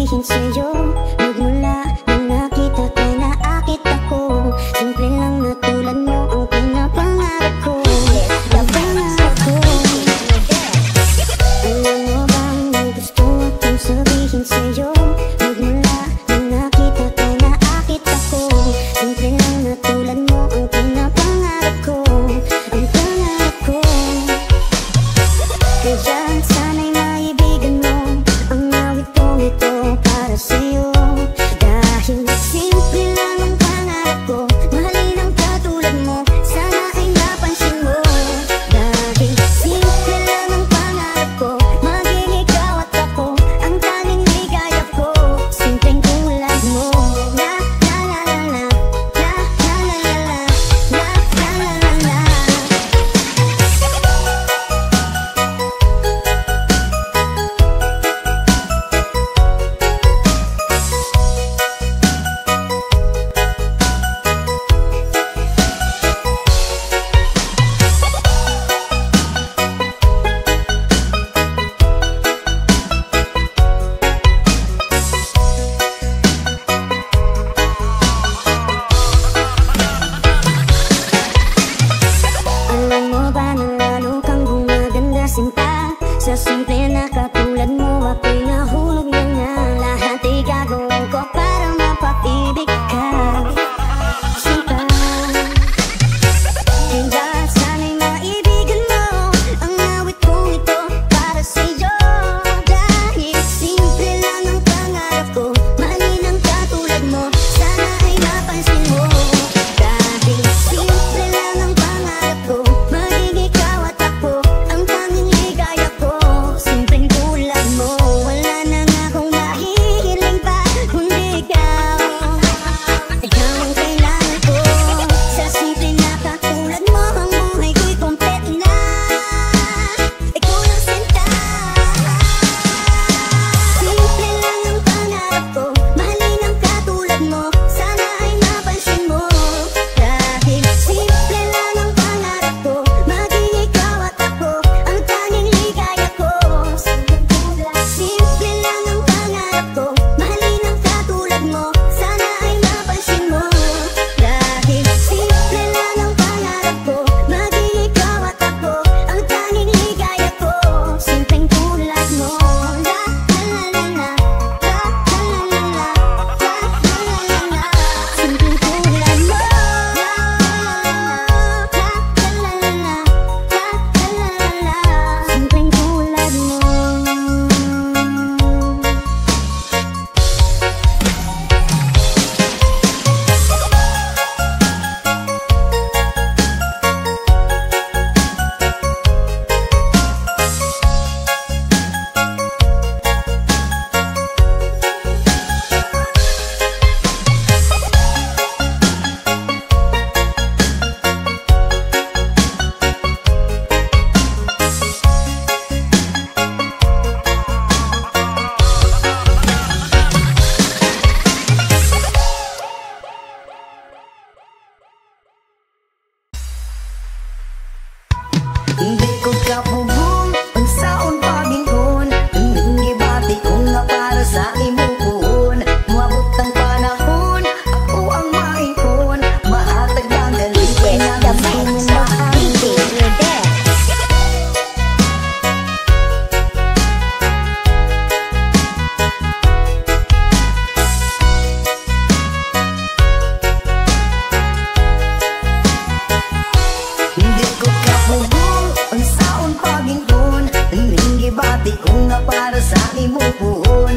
sabihin sa'yo. Magmula nung nakita kay naakit ako. Simple lang na tulad mo ang pinapangarap ko. Ang pangarap ko. Alam mo bang may gusto akong sabihin sa'yo. Magmula nung nakita kay naakit ako. Simple lang na tulad mo ang pinapangarap ko. Ang pangarap ko. Kaya sana'y maibigan mo ang awit kong ito para sa'yo. Dahil simple lang ang pangarap ko, mahalin ang katulad mo, sana ay napansin mo. Dahil simple lang ang pangarap ko, maging ikaw at ako, ang tanging ligaya ko. Simpleng tulad mo. La la la la la, la la la la la, la la la la la. Alam mo ba na lalo kang gumaganda sinta? Sa simple na katulad mo ako'y nahulog na nga. Lahat ay gagawin ko para mapag-ibig ka, sinta. Kaya sana'y maibigan mo ang awit kong ito para sa'yo. Dahil simple lang ang pangarap ko, mahalin ang katulad mo, sana ay napansin mo. Dahil simple lang ang pangarap ko, maging ikaw at ako, ang tanging ligaya ko. Simpleng tulad mo, wala na nga akong mahihiling pa kundi ikaw. Ikaw ang kailangan ko, sa simple na katulad mo ang buhay ko'y kompleto na. Ikaw lang sinta. Simple lang ang pangarap ko, mahalin ang katulad mo, sana ay napansin mo. Dahil simple lang ang pangarap ko, maging ikaw at ako, ang tanging ligaya ko. Simple lang ang pangarap ko, mahalin ang katulad mo, sana ay napansin mo. Dahil simple lang ang pangarap ko, maging ikaw at ako, ang tanging ligaya ko. Simpleng tulad mo. La la la la, la la la la, la la la la. Simpleng tulad mo. La la la la, la la la la, la la la la. Simpleng tulad mo. Hindi ko kapugong ang saon pagingon. Ang ibati ko nga para sa imuon. Muabot ang panahon, ako ang maipon. Mahatag ang galing na gusto mo maangkin. Hindi ko kapugong ang saon pagingon. Ang ibati ko nga para sa imuon.